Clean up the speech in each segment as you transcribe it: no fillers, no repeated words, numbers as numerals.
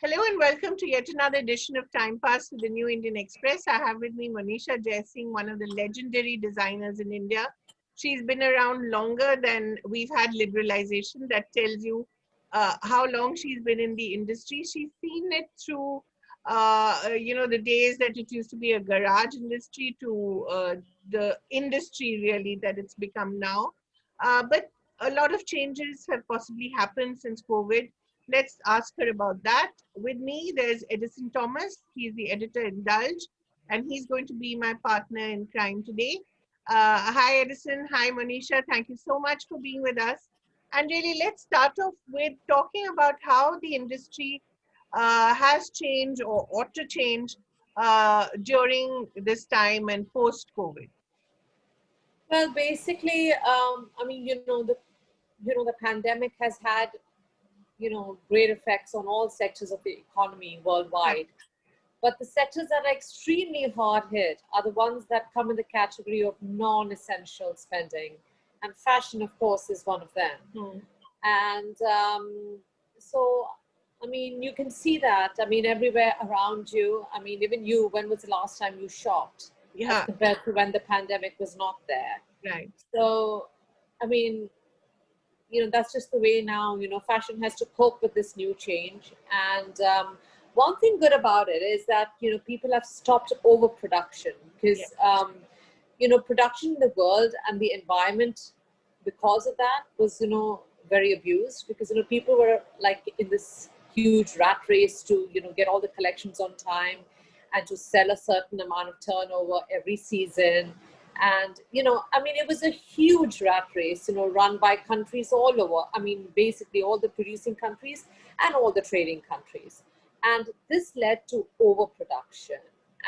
Hello and welcome to yet another edition of Time Pass with the New Indian Express. I have with me Monisha Jaising, one of the legendary designers in India. She's been around longer than we've had liberalization. That tells you how long she's been in the industry. She's seen it through, the days that it used to be a garage industry to the industry really that it's become now. But a lot of changes have possibly happened since COVID. Let's ask her about that. With me, there's Edison Thomas. He's the editor in Indulge, and he's going to be my partner in crime today. Hi, Edison. Hi, Monisha. Thank you so much for being with us. And really, let's start off with talking about how the industry has changed or ought to change during this time and post-COVID. Well, basically, the pandemic has had, great effects on all sectors of the economy worldwide. But the sectors that are extremely hard hit are the ones that come in the category of non-essential spending. And fashion, of course, is one of them. And you can see that, everywhere around you. Even you, when was the last time you shopped? Yeah. As compared to when the pandemic was not there. Right. So, that's just the way now, fashion has to cope with this new change. And one thing good about it is that, people have stopped overproduction because, production in the world and the environment because of that was, very abused because, people were like in this huge rat race to, get all the collections on time and to sell a certain amount of turnover every season. And, it was a huge rat race, run by countries all over. Basically all the producing countries and all the trading countries. And this led to overproduction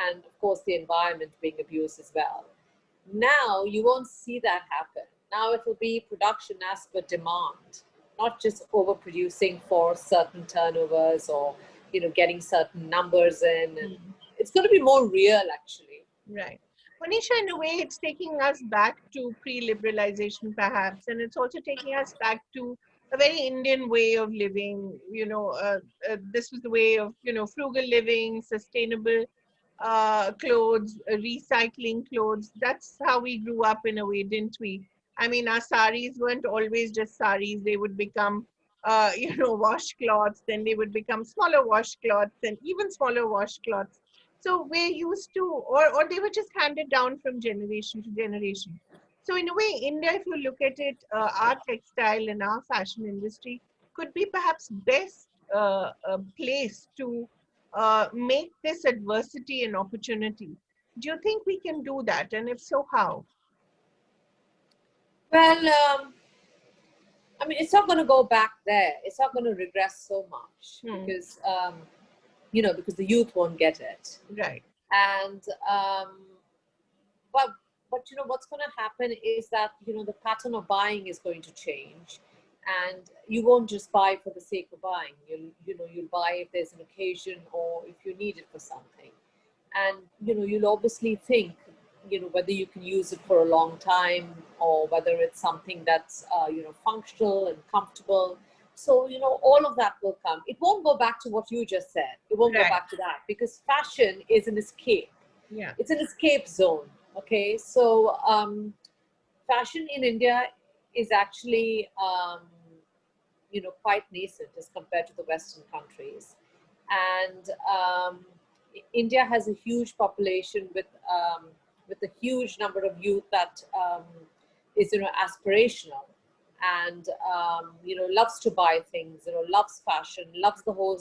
and, of course, the environment being abused as well. Now, you won't see that happen. Now it will be production as per demand, not just overproducing for certain turnovers or, getting certain numbers in. And it's going to be more real, actually. Right. Monisha, in a way, it's taking us back to pre-liberalization, perhaps, and it's also taking us back to a very Indian way of living. This was the way of, frugal living, sustainable clothes, recycling clothes. That's how we grew up in a way, didn't we? Our saris weren't always just saris. They would become, washcloths, then they would become smaller washcloths and even smaller washcloths. So we're used to, or they were just handed down from generation to generation. So in a way, India, if you look at it, our textile and our fashion industry could be perhaps best place to make this adversity an opportunity. Do you think we can do that? And if so, how? Well, it's not going to go back there. It's not going to regress so much because, because the youth won't get it. Right. And, but what's going to happen is that, the pattern of buying is going to change. And you won't just buy for the sake of buying. You'll buy if there's an occasion or if you need it for something. And, you'll obviously think, whether you can use it for a long time or whether it's something that's, functional and comfortable. So, all of that will come. It won't go back to what you just said. It won't go back to that because fashion is an escape. Yeah. It's an escape zone. Okay. So, fashion in India is actually, quite nascent as compared to the Western countries. And India has a huge population with a huge number of youth that is, aspirational and, loves to buy things, loves fashion, loves the whole,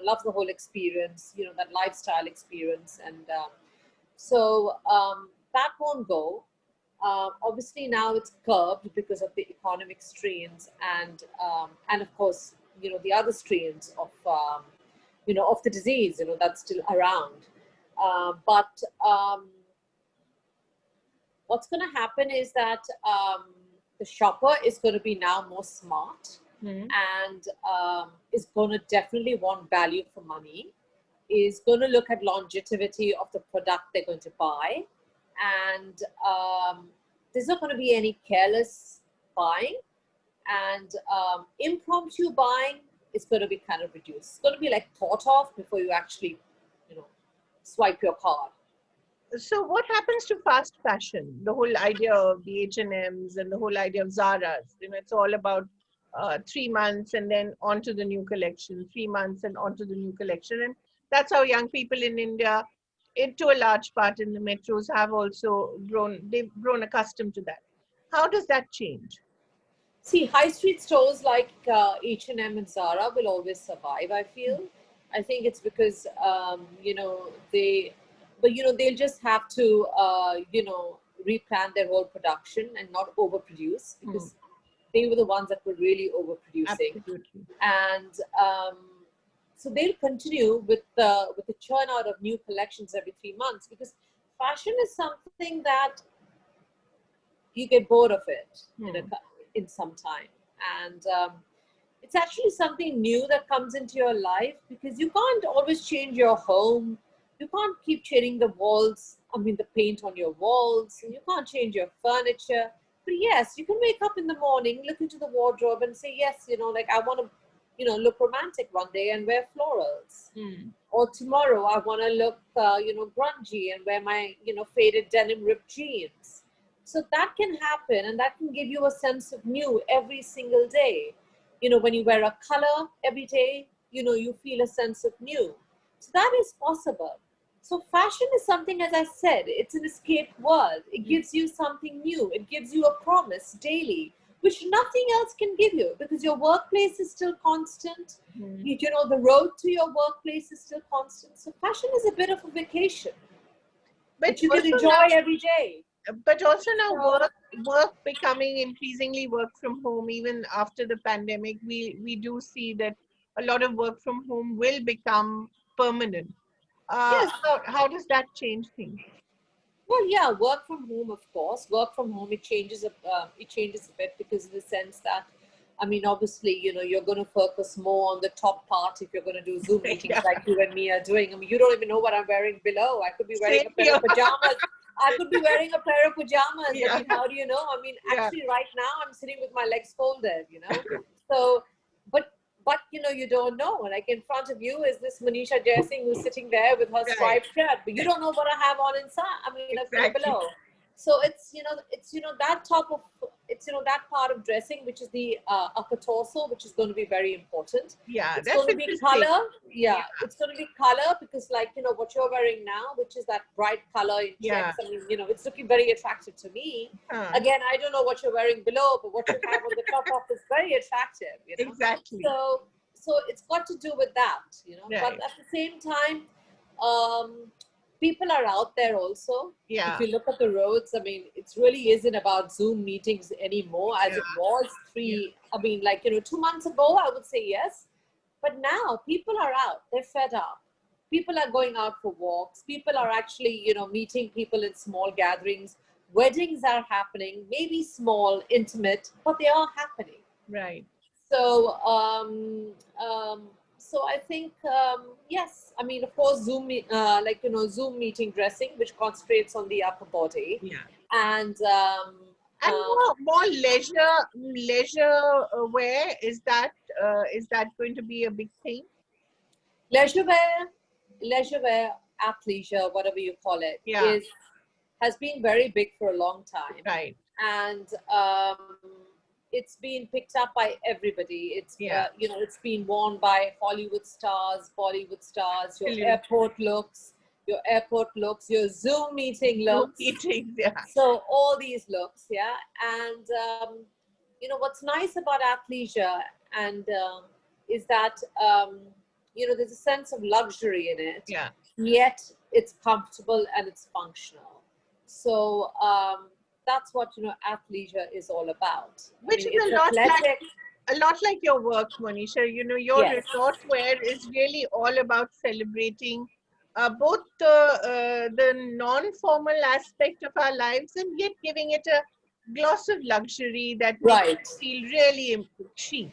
loves the whole experience, that lifestyle experience. And that won't go. Obviously now it's curbed because of the economic strains and of course, the other strains of, of the disease, that's still around. But what's going to happen is that the shopper is going to be now more smart and is going to definitely want value for money, is going to look at longevity of the product they're going to buy. And there's not going to be any careless buying and impromptu buying it's going to be kind of reduced. It's going to be like thought of before you actually, you know, swipe your card. So what happens to fast fashion? The whole idea of the H&Ms and the whole idea of Zara's, it's all about 3 months and then onto the new collection, 3 months and onto the new collection. And that's how young people in India, to a large part in the metros, have also they've grown accustomed to that. How does that change? See, high street stores like H&M and Zara will always survive, I feel. I think it's because, they'll just have to, replan their whole production and not overproduce, because they were the ones that were really overproducing. Absolutely. And so they'll continue with the churn out of new collections every 3 months, because fashion is something that you get bored of it in some time. And it's actually something new that comes into your life, because you can't always change your home. You can't keep changing the paint on your walls. And you can't change your furniture. But yes, you can wake up in the morning, look into the wardrobe and say, yes, I want to, look romantic one day and wear florals. Or tomorrow I want to look, grungy and wear my, faded denim ripped jeans. So that can happen, and that can give you a sense of new every single day. When you wear a color every day, you feel a sense of new. So that is possible. So fashion is something, as I said, it's an escape world. It gives you something new. It gives you a promise daily, which nothing else can give you, because your workplace is still constant. The road to your workplace is still constant. So fashion is a bit of a vacation, but you can enjoy every day. But also now work becoming increasingly work from home. Even after the pandemic, we do see that a lot of work from home will become permanent. Yes. How does that change things? Well, yeah, work from home, of course. Work from home, it changes a bit, because in the sense that, obviously, you're going to focus more on the top part if you're going to do Zoom meetings like you and me are doing. You don't even know what I'm wearing below. I could be wearing a pair of pajamas. I could be wearing a pair of pajamas. Yeah. How do you know? Actually, right now I'm sitting with my legs folded, So, but you don't know. Like, in front of you is this Monisha Jaising who's sitting there with her striped shirt, but you don't know what I have on inside. Below. So it's that part of dressing, which is the upper torso, which is going to be very important. Yeah, it's going to be color. Yeah, it's going to be color, because what you're wearing now, which is that bright color in checks. It's looking very attractive to me. Again, I don't know what you're wearing below, but what you have on the top of is very attractive. Exactly. So it's got to do with that. Right. But at the same time, people are out there also. Yeah. If you look at the roads, it really isn't about Zoom meetings anymore as it was 2 months ago, I would say yes. But now people are out. They're fed up. People are going out for walks. People are actually, meeting people in small gatherings. Weddings are happening, maybe small, intimate, but they are happening. Right. So, so I think, yes, of course, Zoom meeting dressing, which concentrates on the upper body. Yeah. And more leisure wear, is that going to be a big thing? Leisure wear, athleisure, whatever you call it, has been very big for a long time. Right. And it's been picked up by everybody. It's it's been worn by Hollywood stars, Bollywood stars, your airport looks, your Zoom meeting looks. So all these looks, and what's nice about athleisure and is that there's a sense of luxury in it. Yeah. Yet it's comfortable and it's functional. So that's what athleisure is all about. Which is a lot like your work, Monisha. Your resort wear is really all about celebrating both the non-formal aspect of our lives, and yet giving it a gloss of luxury that makes it feel really chic.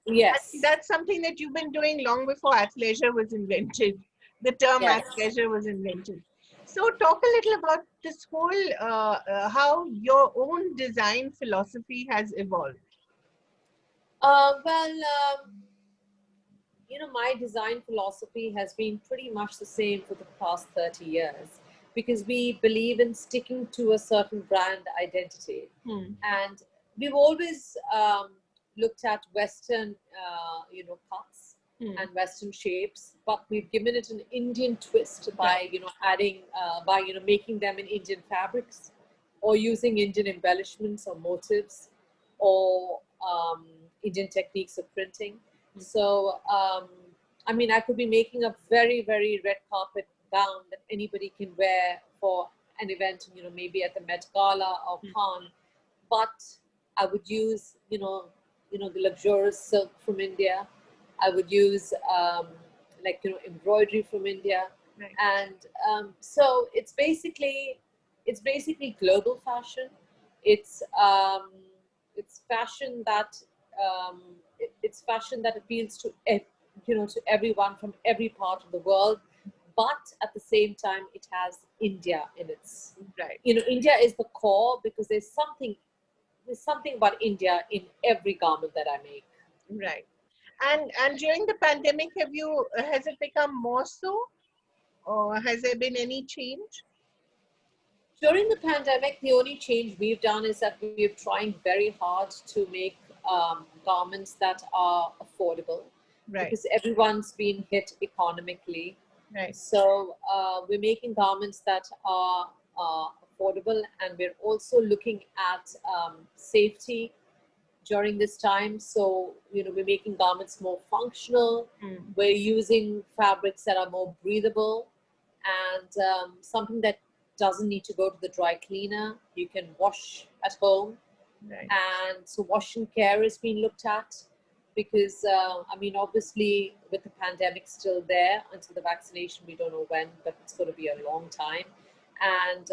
Yes. And that's something that you've been doing long before athleisure was invented. The term athleisure was invented. So talk a little about this whole, how your own design philosophy has evolved. my design philosophy has been pretty much the same for the past 30 years, because we believe in sticking to a certain brand identity. And we've always looked at Western, cuts and Western shapes, but we've given it an Indian twist by, adding, by, making them in Indian fabrics, or using Indian embellishments or motifs, or Indian techniques of printing. So, I mean, I could be making a very, very red carpet gown that anybody can wear for an event, maybe at the Met Gala or Cannes, but I would use, the luxurious silk from India. I would use, embroidery from India. Right. And so it's basically global fashion. It's fashion that it's fashion that appeals to to everyone from every part of the world, but at the same time it has India in its Right. India is the core, because there's something about India in every garment that I make. Right. And during the pandemic, has it become more so, or has there been any change? During the pandemic, the only change we've done is that we're trying very hard to make garments that are affordable, Right. because everyone's been hit economically. Right. So we're making garments that are affordable, and we're also looking at safety during this time. So, we're making garments more functional. We're using fabrics that are more breathable, and something that doesn't need to go to the dry cleaner. You can wash at home. Right. And so wash and care is being looked at, because, obviously with the pandemic still there until the vaccination, we don't know when, but it's going to be a long time. And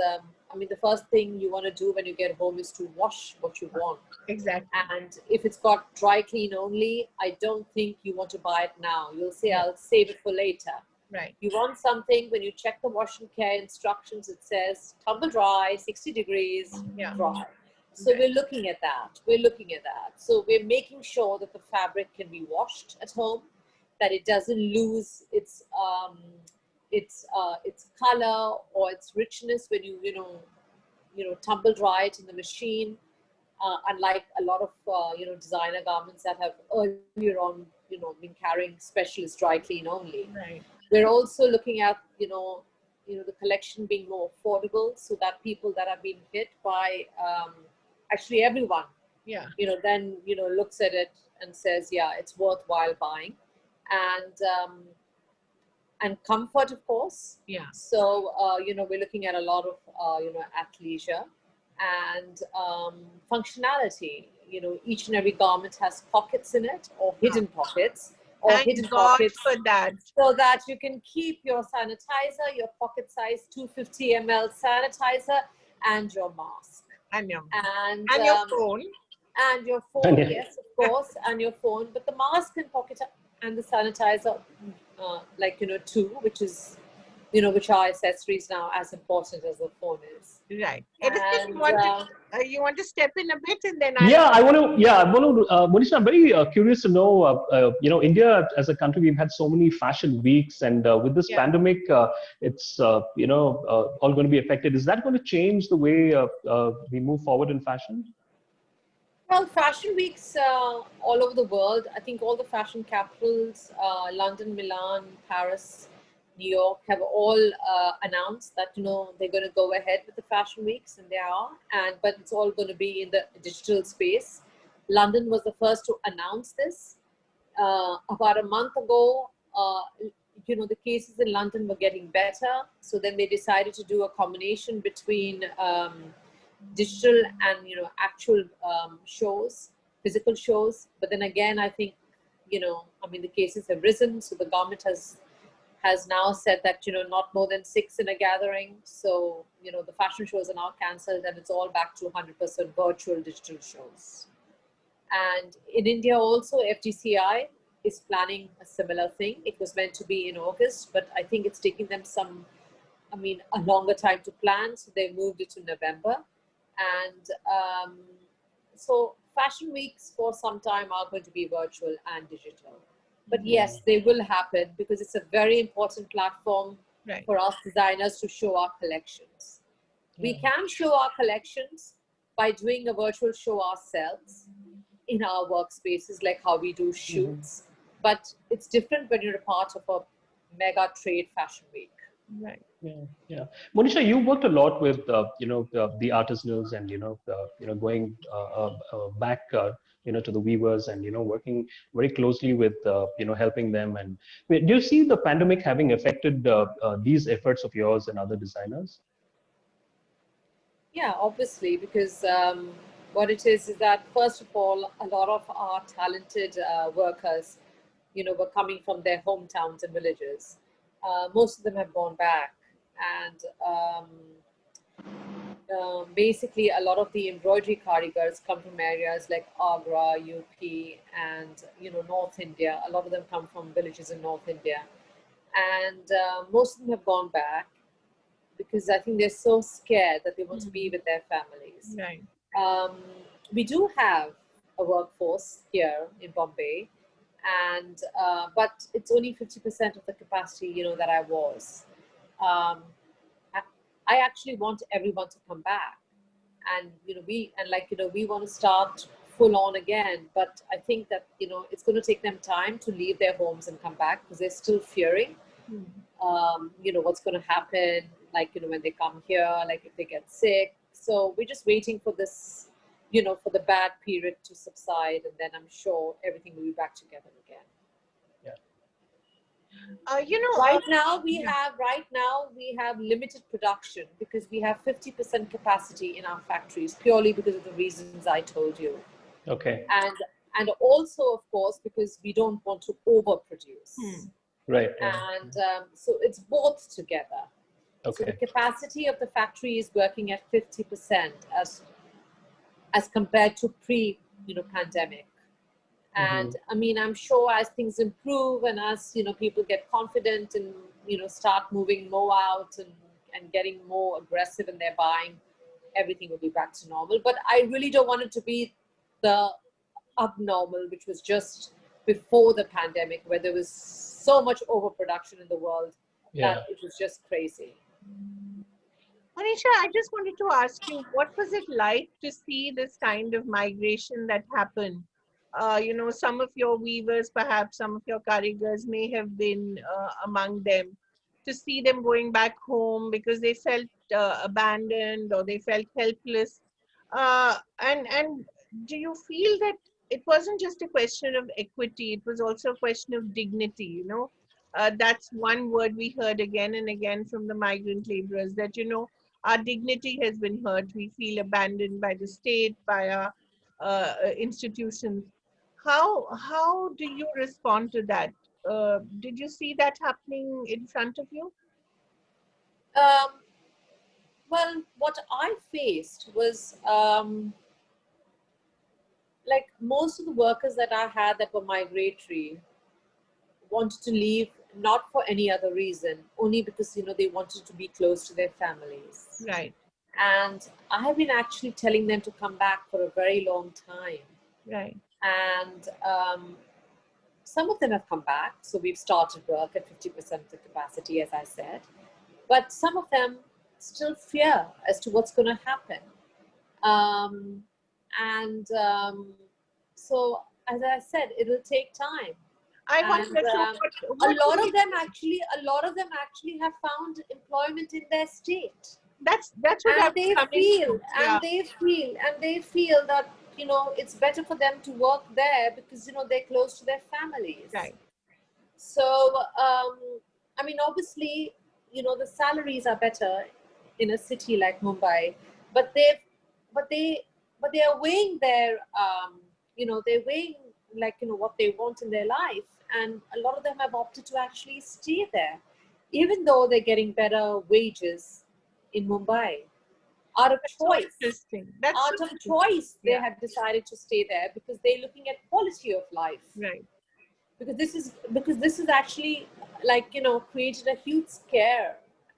the first thing you want to do when you get home is to wash what you want. Exactly. And if it's got dry clean only, I don't think you want to buy it now. You'll say, I'll save it for later. Right. You want something, when you check the wash and care instructions, it says tumble dry, 60 degrees, dry. So we're looking at that. So we're making sure that the fabric can be washed at home, that it doesn't lose its color or its richness when you tumble dry it in the machine. Unlike a lot of designer garments that have earlier on been carrying specialist dry clean only. Right. We're also looking at the collection being more affordable, so that people that have been hit by actually everyone, then looks at it and says, yeah, it's worthwhile buying. And comfort, of course. Yeah. So we're looking at a lot of athleisure and functionality. Each and every garment has pockets in it, or hidden pockets, or Thank hidden God pockets, for that. so that you can keep your sanitizer, your pocket size 250 ml sanitizer, and your mask, And your and phone. And your phone, yes, of course, and your phone. But the mask and pocket and the sanitizer, too, which are accessories now as important as the phone is. Right. And, you want to step in a bit, and then I want to. Monisha, I'm very curious to know. India as a country, we've had so many fashion weeks, and with this pandemic, it's all going to be affected. Is that going to change the way we move forward in fashion? Well, fashion weeks all over the world. I think all the fashion capitals, London, Milan, Paris, New York, have all announced that they're going to go ahead with the fashion weeks, and they are. But it's all going to be in the digital space. London was the first to announce this. About a month ago, the cases in London were getting better, so then they decided to do a combination between digital and actual shows, physical shows. But then again, I think the cases have risen, so the government has now said that not more than 6 in a gathering. So the fashion shows are now cancelled, and it's all back to 100% virtual digital shows. And in India also, FGCI is planning a similar thing. It was meant to be in August, but I think it's taking them a longer time to plan, so they moved it to November. And so fashion weeks for some time are going to be virtual and digital. But yes, they will happen because it's a very important platform for us designers to show our collections. We can show our collections by doing a virtual show ourselves in our workspaces, like how we do shoots. But it's different when you're a part of a mega trade fashion week. Right. Yeah. Monisha, you worked a lot with the artisanals and going back to the weavers and working very closely with helping them. And do you see the pandemic having affected these efforts of yours and other designers? Yeah, obviously, because what it is that, first of all, a lot of our talented workers, were coming from their hometowns and villages. Most of them have gone back, and basically a lot of the embroidery karigars come from areas like Agra, UP, and North India. A lot of them come from villages in North India, and most of them have gone back because I think they're so scared that they want to be with their families. Right. We do have a workforce here in Bombay, and but it's only 50% of the capacity that I was. I actually want everyone to come back, and we want to start full on again. But I think that it's going to take them time to leave their homes and come back because they're still fearing what's going to happen, when they come here, like if they get sick. So we're just waiting for this, for the bad period to subside, and then I'm sure everything will be back together again. Right now we have limited production because we have 50% capacity in our factories, purely because of the reasons I told you. Okay. And also, of course, because we don't want to overproduce. Right. And so it's both together. Okay. So the capacity of the factory is working at 50% as compared to pre-pandemic. And I mean, I'm sure as things improve and as people get confident and start moving more out and getting more aggressive in their buying, everything will be back to normal. But I really don't want it to be the abnormal, which was just before the pandemic, where there was so much overproduction in the world that it was just crazy. Monisha, I just wanted to ask you, what was it like to see this kind of migration that happened? Some of your weavers, perhaps some of your karigars may have been among them, to see them going back home because they felt abandoned or they felt helpless. And do you feel that it wasn't just a question of equity, it was also a question of dignity, that's one word we heard again and again from the migrant laborers, that, our dignity has been hurt. We feel abandoned by the state, by our institutions. How do you respond to that? Did you see that happening in front of you? Well, what I faced was like most of the workers that I had that were migratory wanted to leave not for any other reason, only because they wanted to be close to their families. Right. And I have been actually telling them to come back for a very long time. Right. And some of them have come back, so we've started work at 50% of the capacity, as I said. But some of them still fear as to what's going to happen. So, as I said, it will take time. I wonder, a lot of them actually have found employment in their state. That's what they feel that it's better for them to work there because they're close to their families. Right. So I mean, obviously, the salaries are better in a city like Mumbai, but they are weighing their they're weighing what they want in their life, and a lot of them have opted to actually stay there, even though they're getting better wages in Mumbai. Out of choice. So interesting. That's out of choice, they have decided to stay there because they're looking at quality of life. Right. Because this is actually created a huge scare,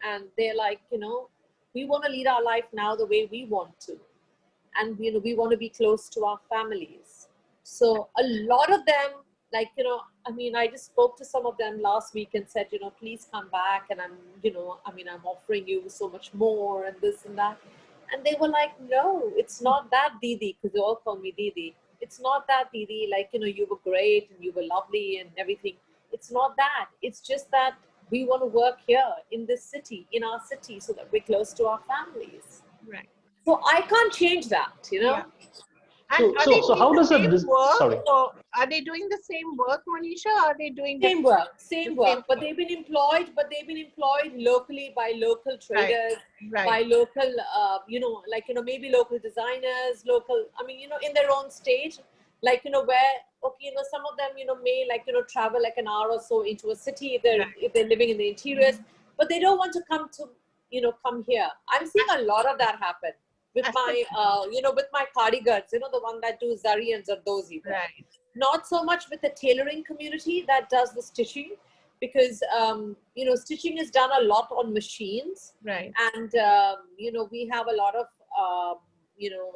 and they're like, we want to lead our life now the way we want to, and we want to be close to our families. So a lot of them like, I mean, I just spoke to some of them last week and said, please come back. And I'm offering you so much more and this and that. And they were like, no, it's not that, Didi, because they all call me Didi. It's not that, Didi, like, you were great and you were lovely and everything. It's not that. It's just that we want to work here in this city, in our city, so that we're close to our families. Right. So I can't change that, Yeah. And so how does sorry. Are they doing the same work, Monisha? Or are they doing same work? But they've been employed. Locally by local traders, right. by local, maybe local designers, local. I mean, in their own state, like where some of them may travel like an hour or so into a city if they're living in the interiors, but they don't want to come here. I'm seeing a lot of that happen. With my, with my cardigans, the one that do Zari and Zardozi. Right. Not so much with the tailoring community that does the stitching, because, stitching is done a lot on machines. Right. And, we have a lot of,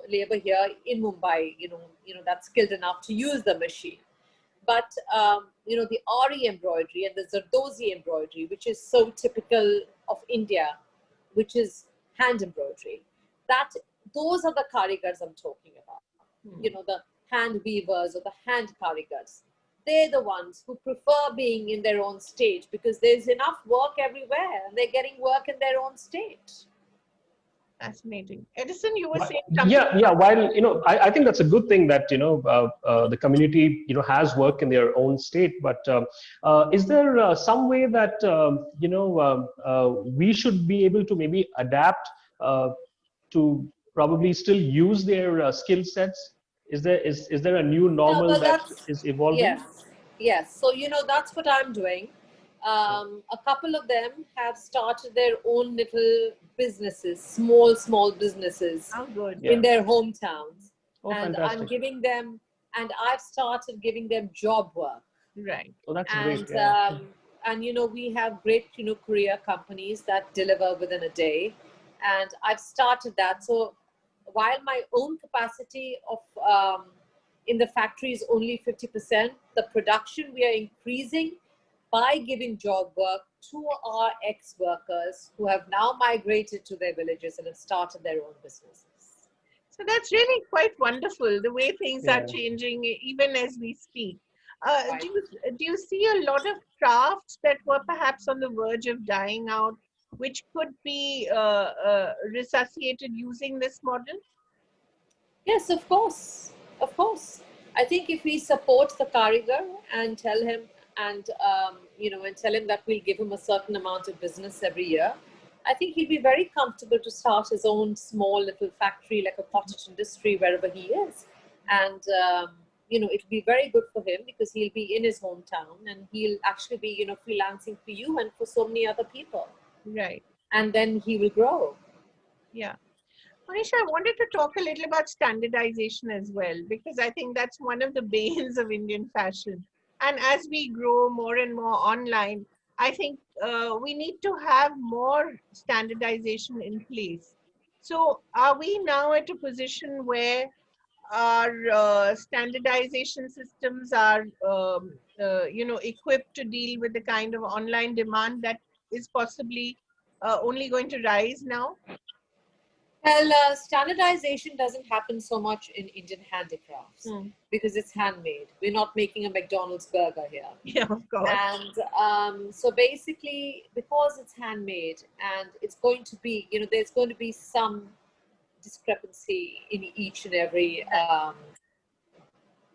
labor here in Mumbai, that's skilled enough to use the machine. But, the Ari embroidery and the Zardozi embroidery, which is so typical of India, which is hand embroidery, those are the karigars I'm talking about. The hand weavers or the hand karigars. They're the ones who prefer being in their own state, because there's enough work everywhere and they're getting work in their own state. Fascinating. Edison, you were saying something. Yeah. While, I think that's a good thing that, the community, has work in their own state. But is there some way that, we should be able to maybe adapt to probably still use their skill sets? Is there a new normal that is evolving? Yes. So, that's what I'm doing. A couple of them have started their own little businesses, small businesses in their hometowns. And fantastic. I'm giving them, and I've started giving them job work. Right. Oh, that's and, great. Yeah. And, we have great, courier companies that deliver within a day. And I've started that. So while my own capacity of in the factory is only 50%, the production we are increasing by giving job work to our ex-workers who have now migrated to their villages and have started their own businesses. So that's really quite wonderful, the way things are changing even as we speak. Right. Do you see a lot of crafts that were perhaps on the verge of dying out, which could be resuscitated using this model? Yes, of course. Of course. I think if we support the karigar and tell him, and tell him that we'll give him a certain amount of business every year, I think he'll be very comfortable to start his own small little factory, like a cottage industry, wherever he is. And, it'll be very good for him, because he'll be in his hometown and he'll actually be, freelancing for you and for so many other people. Right. And then he will grow. Yeah. Monisha, I wanted to talk a little about standardization as well, because I think that's one of the banes of Indian fashion. And as we grow more and more online, I think we need to have more standardization in place. So are we now at a position where our standardization systems are, equipped to deal with the kind of online demand that is possibly only going to rise now? Well, standardization doesn't happen so much in Indian handicrafts because it's handmade. We're not making a McDonald's burger here. Yeah, of course. And so basically, because it's handmade and it's going to be, there's going to be some discrepancy in each and every,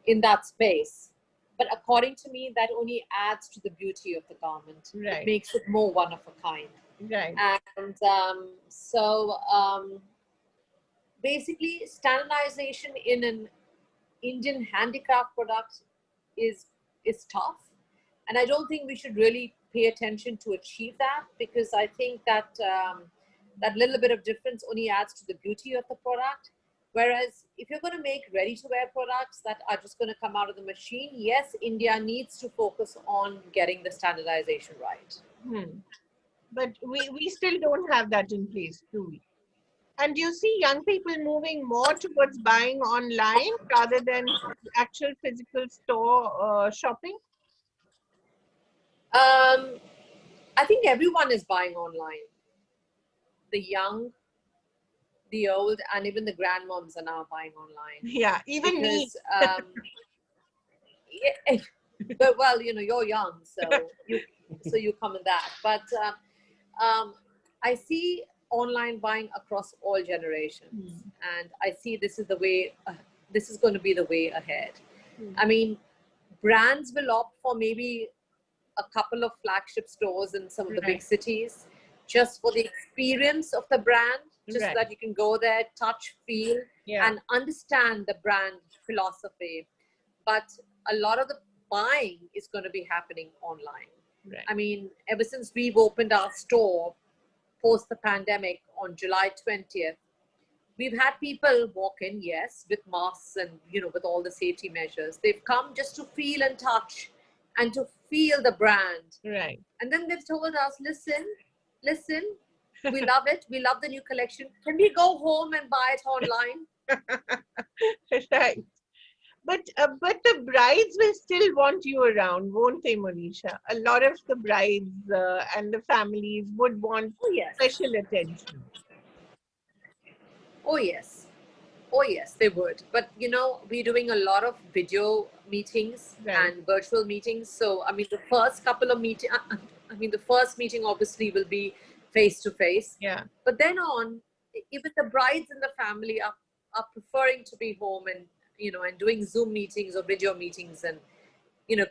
in that space. But according to me, that only adds to the beauty of the garment. Right. It makes it more one of a kind. Right. And basically, standardization in an Indian handicraft product is tough. And I don't think we should really pay attention to achieve that, because I think that that little bit of difference only adds to the beauty of the product. Whereas if you're going to make ready-to-wear products that are just going to come out of the machine, yes, India needs to focus on getting the standardization right. But we still don't have that in place, do we? And do you see young people moving more towards buying online rather than actual physical store shopping? I think everyone is buying online. The young, the old, and even the grandmoms are now buying online. Yeah, even because, me. Yeah, but well, you're young, so you come in that. But I see online buying across all generations, and I see this is the way. This is going to be the way ahead. I mean, brands will opt for maybe a couple of flagship stores in some of the big cities, just for the experience of the brand, just so that you can go there, touch, feel, and understand the brand philosophy. But a lot of the buying is going to be happening online. I mean, ever since we've opened our store post the pandemic on July 20th, we've had people walk in, yes, with masks and, with all the safety measures. They've come just to feel and touch and to feel the brand. Right. And then they've told us, listen, we love it. We love the new collection. Can we go home and buy it online? Right. But the brides will still want you around, won't they, Monisha? A lot of the brides and the families would want special attention. Oh, yes. Oh, yes, they would. But, we're doing a lot of video meetings and virtual meetings. So, I mean, the first couple of meetings, the first meeting obviously will be face to face. Yeah. But then on, even the brides and the family are preferring to be home and, and doing Zoom meetings or video meetings and,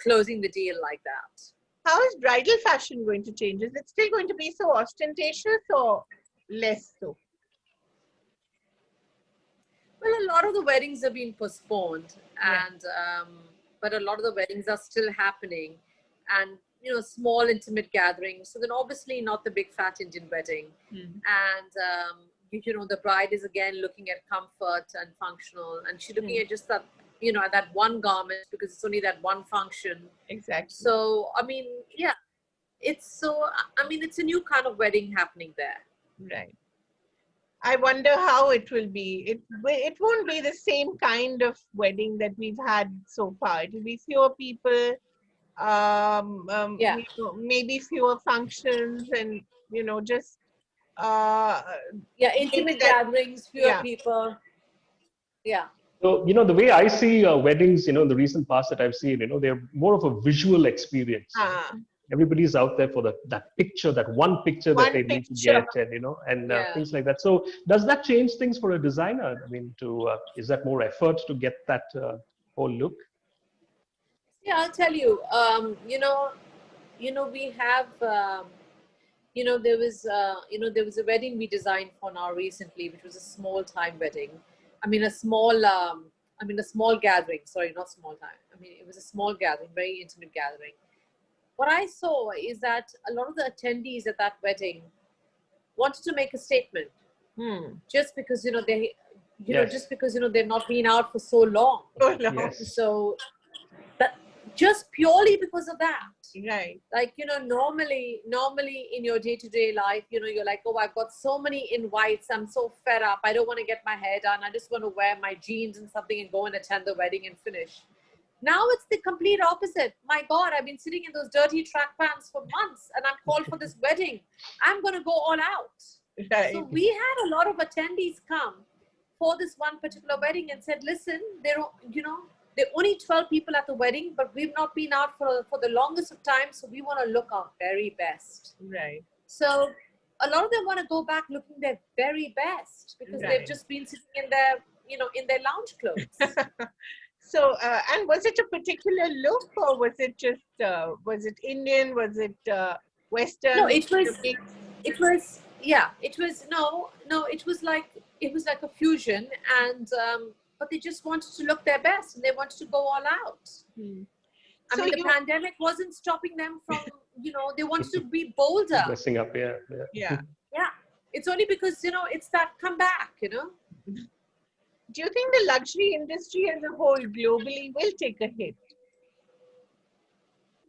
closing the deal like that. How is bridal fashion going to change? Is it still going to be so ostentatious or less so? Well, a lot of the weddings have been postponed, and but a lot of the weddings are still happening, and small intimate gatherings. So then, obviously, not the big fat Indian wedding, and the bride is again looking at comfort and functional, and she's looking at just that that one garment because it's only that one function. Exactly. So I mean, it's a new kind of wedding happening there. Right. I wonder how it will be. It won't be the same kind of wedding that we've had so far. It will be fewer people, maybe fewer functions, and just intimate gatherings, fewer people. Yeah. So, the way I see weddings, in the recent past that I've seen, they're more of a visual experience. Everybody's out there for that picture, that one picture that they need to get, and things like that. So does that change things for a designer? I mean, is that more effort to get that whole look? Yeah, I'll tell you. We have. There was a wedding we designed for now recently, which was a small time wedding. I mean, a small gathering. Sorry, not small time. I mean, it was a small gathering, very intimate gathering. What I saw is that a lot of the attendees at that wedding wanted to make a statement, just because just because they've not been out for so long. Yes. So that just purely because of that. Right. Like normally in your day-to-day life, you're like, oh, I've got so many invites. I'm so fed up. I don't want to get my hair done. I just want to wear my jeans and something and go and attend the wedding and finish. Now it's the complete opposite. My God, I've been sitting in those dirty track pants for months and I'm called for this wedding. I'm going to go all out. Right. So we had a lot of attendees come for this one particular wedding and said, listen, there are only 12 people at the wedding, but we've not been out for the longest of time. So we want to look our very best. Right. So a lot of them want to go back looking their very best because they've just been sitting in their lounge clothes. So, and was it a particular look or was it just, was it Indian? Was it Western? No, it was like a fusion, and but they just wanted to look their best and they wanted to go all out. I mean, the pandemic wasn't stopping them from, they wanted to be bolder. Dressing up, yeah. Yeah. It's only because, it's that comeback, Do you think the luxury industry as a whole globally will take a hit?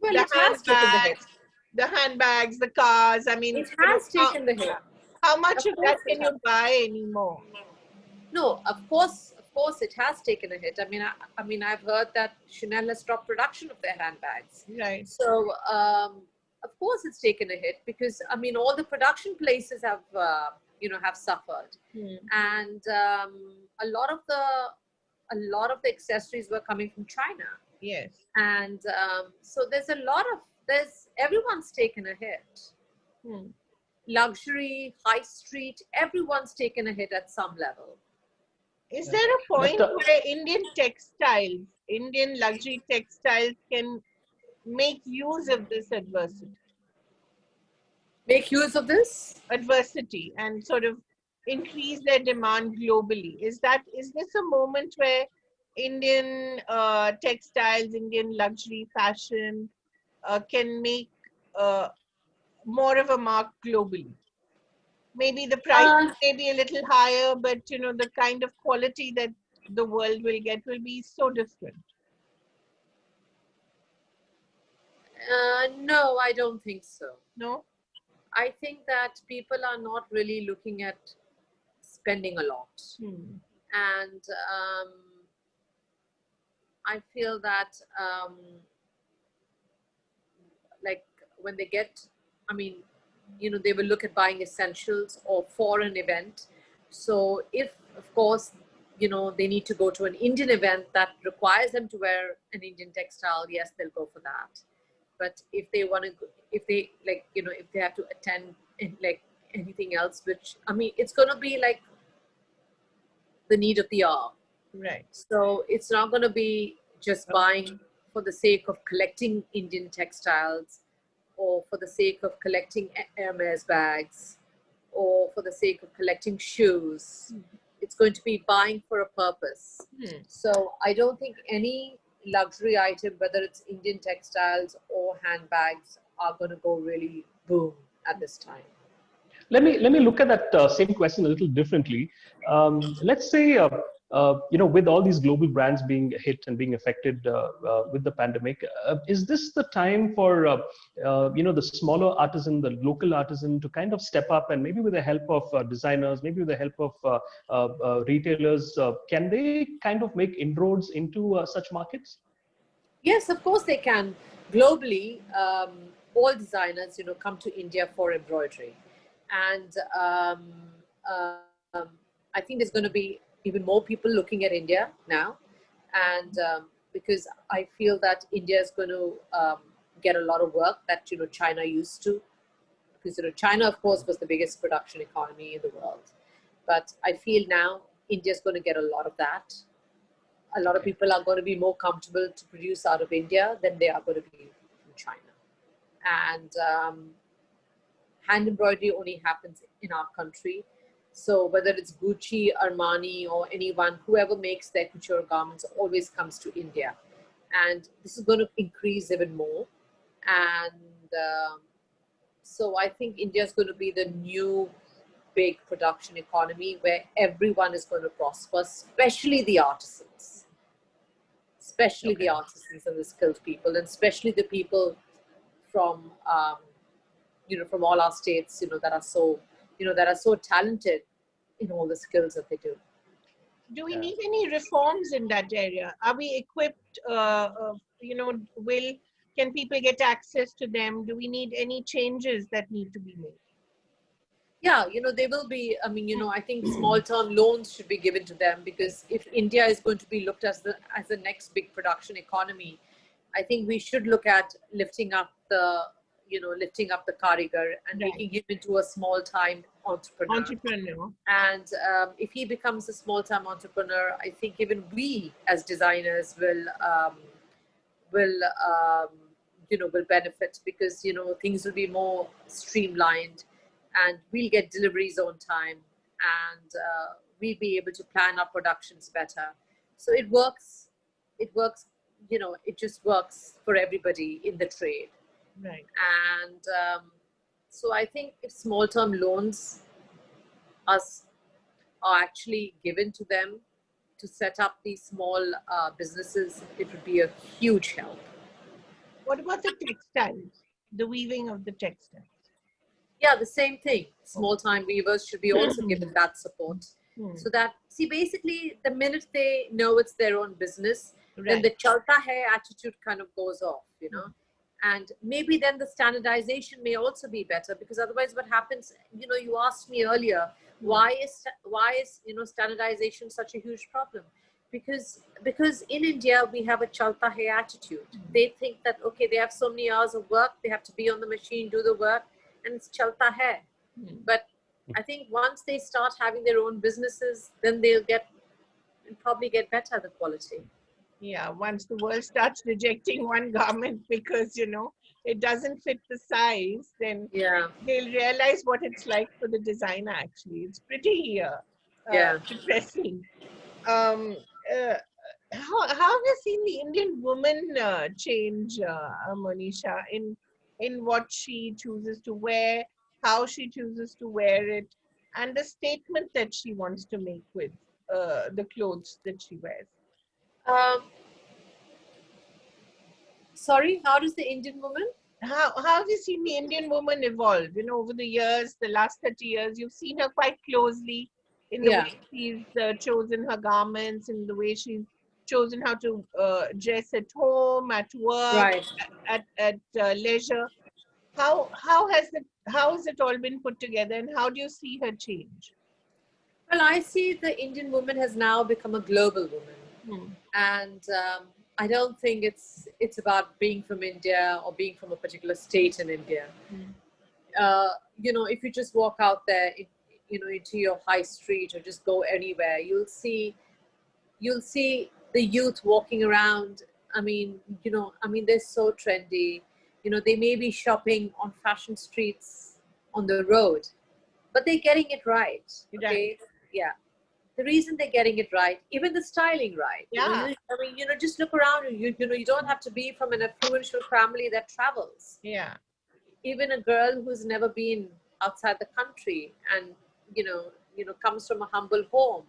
Well, it has taken the hit. The handbags, the cars, I mean. It has taken the hit. How much Of of that course it can you buy anymore? No, of course, it has taken a hit. I mean, I've heard that Chanel has stopped production of their handbags. Right. So, of course, it's taken a hit because I mean, all the production places have, have suffered, and a lot of the accessories were coming from China. Yes. And so everyone's taken a hit. Luxury, high street, everyone's taken a hit at some level. Is there a point where Indian luxury textiles can make use of this adversity? Make use of this? Adversity and sort of increase their demand globally. Is this a moment where Indian textiles, Indian luxury fashion can make more of a mark globally? Maybe the price may be a little higher, but the kind of quality that the world will get will be so different. No, I don't think so. No? I think that people are not really looking at spending a lot. And I feel that like when they get, they will look at buying essentials or for an event. So if, of course, they need to go to an Indian event that requires them to wear an Indian textile, yes, they'll go for that. But if they want to, if they have to attend like anything else, which, it's going to be like the need of the hour. Right. So it's not going to be just buying for the sake of collecting Indian textiles, or for the sake of collecting Hermes bags, or for the sake of collecting shoes. It's going to be buying for a purpose. So I don't think any luxury item, whether it's Indian textiles or handbags, are going to go really boom at this time. Let me look at that same question a little differently. Let's say, with all these global brands being hit and being affected with the pandemic, is this the time for the smaller artisan, the local artisan, to kind of step up and maybe with the help of designers, maybe with the help of retailers, can they kind of make inroads into such markets? Yes, of course they can. Globally, all designers, come to India for embroidery. And I think there's going to be even more people looking at India now. And because I feel that India is going to get a lot of work that, China used to. Because, China, of course, was the biggest production economy in the world. But I feel now India is going to get a lot of that. A lot of people are going to be more comfortable to produce out of India than they are going to be from China. And hand embroidery only happens in our country. So whether it's Gucci, Armani, or anyone, whoever makes their couture garments always comes to India. And this is going to increase even more. And so I think India is going to be the new big production economy where everyone is going to prosper, especially the artisans. Especially the artisans and the skilled people, and especially the people from from all our states, that are so talented in all the skills that they do. Do we need any reforms in that area? Are we equipped? Can people get access to them? Do we need any changes that need to be made? Yeah, they will be. I think small-term loans should be given to them, because if India is going to be looked as the next big production economy, I think we should look at lifting up the Karigar and making him into a small-time entrepreneur. And if he becomes a small-time entrepreneur, I think even we as designers will benefit, because things will be more streamlined, and we'll get deliveries on time, and we'll be able to plan our productions better. So it works. It just works for everybody in the trade. Right. And so I think if small-term loans are actually given to them to set up these small businesses, it would be a huge help. What about the textiles, the weaving of the textiles? Yeah, the same thing. Small time weavers should be also given that support. So that, see, basically, the minute they know it's their own business, then the chalta hai attitude kind of goes off, you know. And maybe then the standardization may also be better, because otherwise what happens, you know, you asked me earlier, why is you know, standardization such a huge problem? Because in India we have a chalta hai attitude. They think that, okay, they have so many hours of work, they have to be on the machine, do the work, and it's chalta hai. But I think once they start having their own businesses, then they'll probably get better the quality. Yeah, once the world starts rejecting one garment because, you know, it doesn't fit the size, then they'll realize what it's like for the designer, actually. It's pretty depressing. How have you seen the Indian woman change, Monisha, in what she chooses to wear, how she chooses to wear it, and the statement that she wants to make with the clothes that she wears? Um, Sorry, how does the Indian woman? How have you seen the Indian woman evolve? You know, over the years, the last 30 years, you've seen her quite closely in the way she's chosen her garments, in the way she's chosen how to dress at home, at work, at leisure. How has it all been put together, and how do you see her change? Well, I see the Indian woman has now become a global woman, and I don't think it's about being from India or being from a particular state in India. You know, if you just walk out there, you know, into your high street or just go anywhere, you'll see the youth walking around. I mean, you know, they're so trendy. You know, they may be shopping on fashion streets on the road, but they're getting it right. Okay, yeah. The reason they're getting it right, even the styling right. Yeah. I mean, you know, just look around. You know, you don't have to be from an affluential family that travels. Yeah. Even a girl who's never been outside the country and you know comes from a humble home,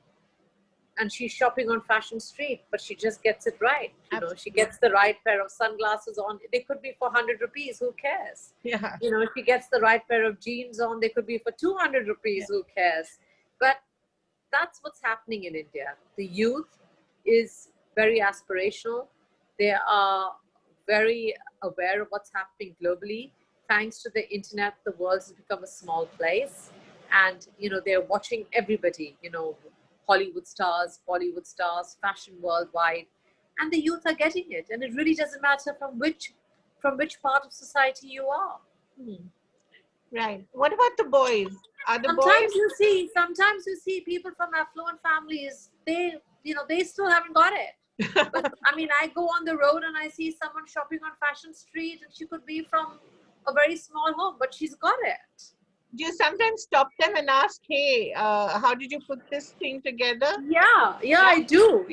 and she's shopping on fashion street, but she just gets it right. You know, she gets the right pair of sunglasses on. They could be for 100 rupees. Who cares? Yeah. You know, if she gets the right pair of jeans on, they could be for 200 rupees. Who cares? But that's what's happening in India. The youth is very aspirational. They are very aware of what's happening globally. Thanks to the internet, the world has become a small place. And, you know, they're watching everybody, you know, Hollywood stars, Bollywood stars, fashion worldwide. And the youth are getting it. And it really doesn't matter from which part of society you are. Right. What about the boys? Are the sometimes boys? you see people from affluent families, they still haven't got it. But I mean, I go on the road and I see someone shopping on fashion street, and she could be from a very small home, but she's got it. Do you sometimes stop them and ask, hey, how did you put this thing together? Yeah, I do.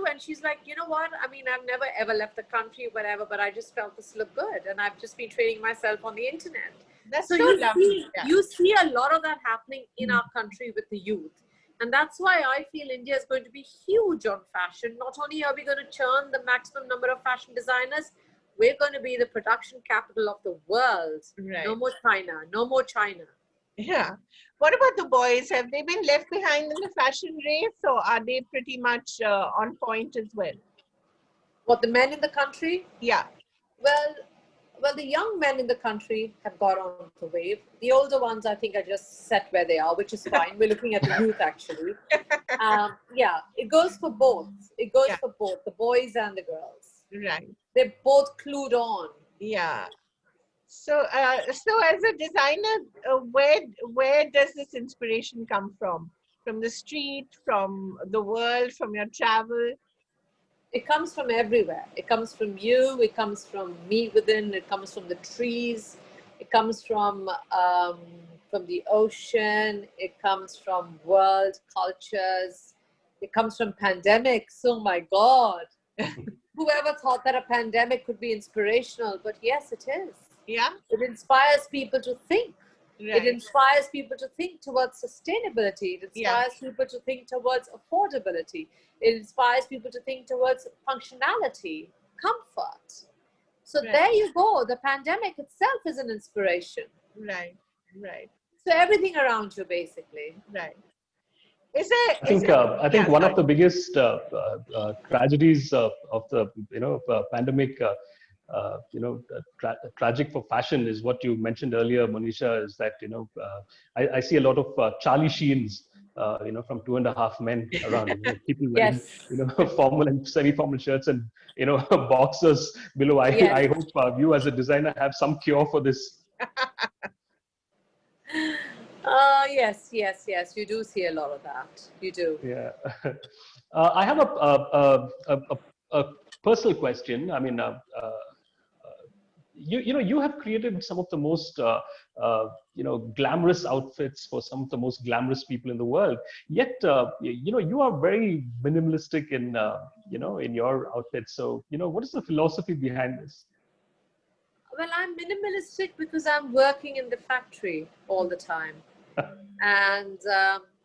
And she's like, you know what? I mean, I've never ever left the country, whatever, but I just felt this looked good, and I've just been training myself on the internet. That's so you see a lot of that happening in our country with the youth. And that's why I feel India is going to be huge on fashion. Not only are we going to churn the maximum number of fashion designers, we're going to be the production capital of the world. Right. No more China. Yeah. What about the boys? Have they been left behind in the fashion race, or are they pretty much on point as well? What, the men in the country? Yeah. Well, the young men in the country have got on the wave. The older ones, I think, are just set where they are, which is fine. We're looking at the youth, actually. Yeah, it goes for both. It goes for both, the boys and the girls. Right. They're both clued on. Yeah. So, so as a designer, where does this inspiration come from? From the street, from the world, from your travel? It comes from everywhere. It comes from you. It comes from me within. It comes from the trees. It comes from the ocean. It comes from world cultures. It comes from pandemics. Oh my God. Whoever thought that a pandemic could be inspirational? But yes, it is. Yeah. It inspires people to think. Right. It inspires people to think towards sustainability. It inspires people to think towards affordability. It inspires people to think towards functionality, comfort. So there you go. The pandemic itself is an inspiration. Right. Right. So everything around you, basically. Right. Is there? I think one of the biggest tragedies of the pandemic, tragic for fashion is what you mentioned earlier, Monisha. Is that I see a lot of Charlie Sheens, from 2.5 Men around. People wearing Yes. formal and semi-formal shirts and boxers below. Yes. I hope you as a designer have some cure for this. Yes, yes, yes. You do see a lot of that. You do. Yeah. I have a personal question. I mean, you have created some of the most glamorous outfits for some of the most glamorous people in the world. Yet, you are very minimalistic in in your outfits. So, what is the philosophy behind this? Well, I'm minimalistic because I'm working in the factory all the time. And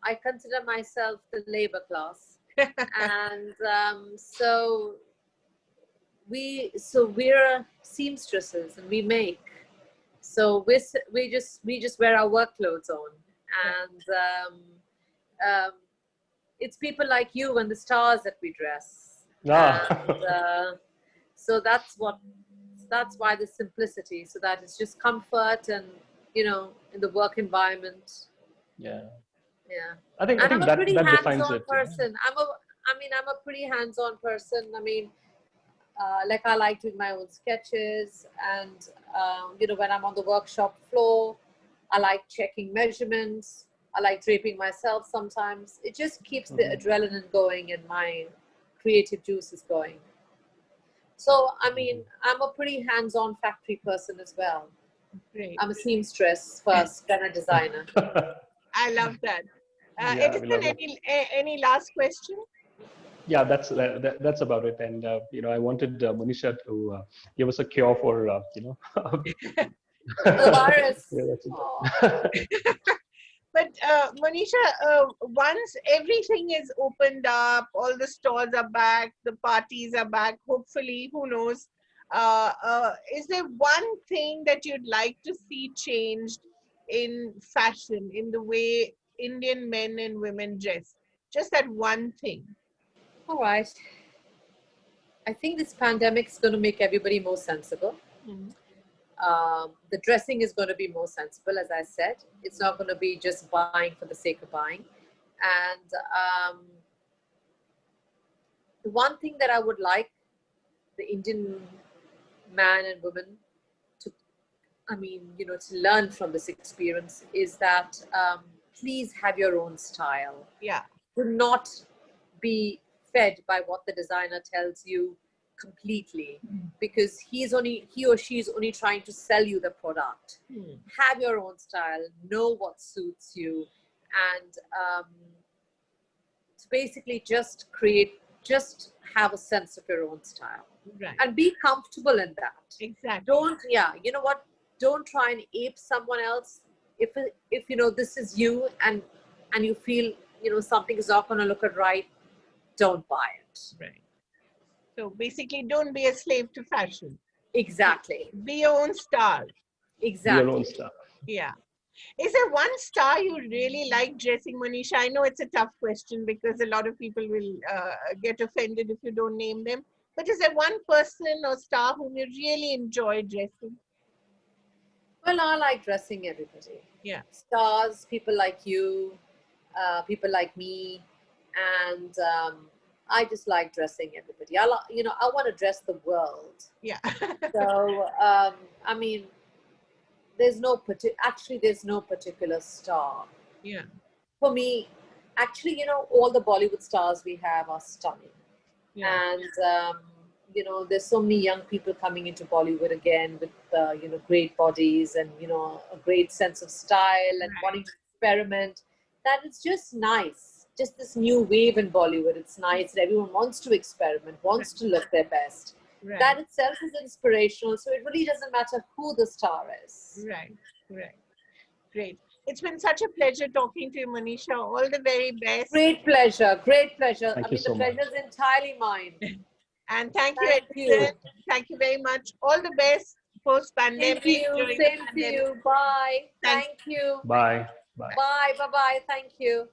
I consider myself the labor class. And we're seamstresses and we make. So we just wear our work clothes on. And it's people like you and the stars that we dress. And so that's why the simplicity, so that it's just comfort and in the work environment. Yeah. I'm a pretty hands-on person. I'm a pretty hands-on person. I mean, like I like doing my own sketches, and when I'm on the workshop floor, I like checking measurements. I like draping myself sometimes. It just keeps the adrenaline going and my creative juices going. So, I mean, I'm a pretty hands-on factory person as well. Great. I'm a seamstress first, then a designer. I love that. Yeah, Edison, any last question? Yeah, that's about it. And I wanted Monisha to give us a cure for the virus. Yeah, that's it. But Monisha, once everything is opened up, all the stores are back, the parties are back, hopefully, who knows, is there one thing that you'd like to see changed in fashion, in the way Indian men and women dress? Just that one thing. All right. I think this pandemic is going to make everybody more sensible. The dressing is going to be more sensible, as I said. It's not going to be just buying for the sake of buying. And the one thing that I would like the Indian man and woman to learn from this experience is that please have your own style. Yeah. Do not be fed by what the designer tells you completely, because he or she is only trying to sell you the product. Have your own style, know what suits you, and to basically just have a sense of your own style. Right. And be comfortable in that. Exactly. Don't try and ape someone else. If this is you and you feel something is not going to look right, don't buy it. Right. So basically, don't be a slave to fashion. Exactly. Be your own star. Exactly. Be your own star. Yeah. Is there one star you really like dressing, Monisha? I know it's a tough question because a lot of people will get offended if you don't name them. But is there one person or star whom you really enjoy dressing? Well, I like dressing everybody. Yeah. Stars, people like you, people like me, and I just like dressing everybody. I want to dress the world. Yeah. So, I mean, there's no particular star. Yeah. For me, actually, all the Bollywood stars we have are stunning. Yeah. And, there's so many young people coming into Bollywood again with, great bodies and, a great sense of style and wanting to experiment, that it's just nice. Just this new wave in Bollywood. It's nice that everyone wants to experiment, wants to look their best. Right. That itself is inspirational. So it really doesn't matter who the star is. Right. Great. It's been such a pleasure talking to you, Monisha. All the very best. Great pleasure. Thank you so the pleasure is entirely mine. And thank you, Edison. Thank you very much. All the best. post-pandemic. Thank you. Same to you. Bye. Thanks. Thank you. Bye. Bye. Bye. Bye. Bye. Thank you.